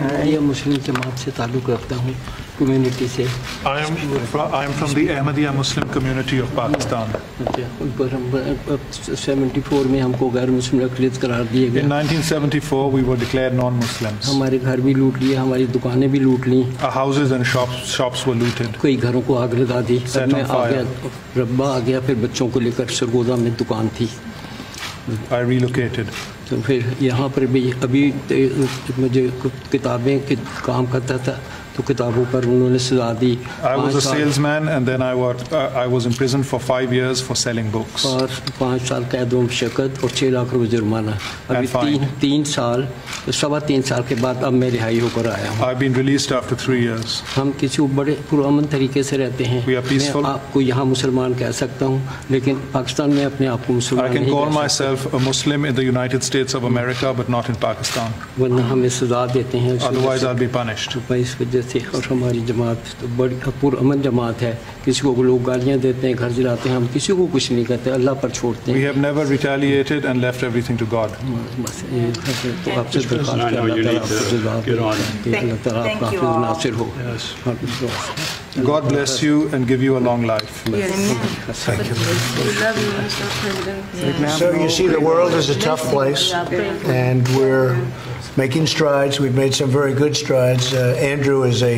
या मुस्लिम जमात से ताल्लुक़ रखता हूँ, कम्युनिटी से। I am from the Ahmadiyya Muslim community of Pakistan. 74 में हमको गैर मुस्लिम अक़लियत करार दिए गए। In 1974 we were declared non-Muslims. हमारे घर भी लूट लिए, हमारी दुकानें भी लूट ली। Our houses and shops were looted. कई घरों को आग लगा दी। मैं आ गया, रब्बा आ गया, फिर बच्चों को लेकर सरगोदा में दुकान थी। I relocated. तो फिर यहाँ पर भी अभी मुझे किताबें काम करता था, तो किताबों पर उन्होंने सजा दी। I was a salesman and then I was in prison for 5 years for selling books. और 5 साल कैद व मुशक्क़त और 6 लाख रुपए जुर्माना। अभी 3 साल, 3.25 साल के बाद अब मैं रिहाई होकर आया हूँ। I've been released after 3 years. हम किसी को बड़े पुरअमन तरीके से रहते हैं। We are peaceful. मैं आपको यहाँ मुसलमान कह सकता हूँ, लेकिन पाकिस्तान में अपने आप को मुसलमान I can call myself a Muslim in the United States of America, but not in Pakistan. वरना हमें सजा देते हैं। Otherwise I'll be punished. इस वजह से, और हमारी जमात तो बड़ी पुरअमन जमात है। किसी को लोग गालियाँ देते हैं, घर जलाते हैं, हम किसी को कुछ नहीं कहते, अल्लाह पर छोड़ते हैं। We have never retaliated and left everything to God. बस ये तो आपसे दरख्वास्त है, अल्लाह ताला आपका हाफ़िज़ नासिर हो। God bless you and give you a long life. Yes. Thank you. We love you, Mr. President. So you see, the world is a tough place, and we're making strides. We've made some very good strides. Andrew is a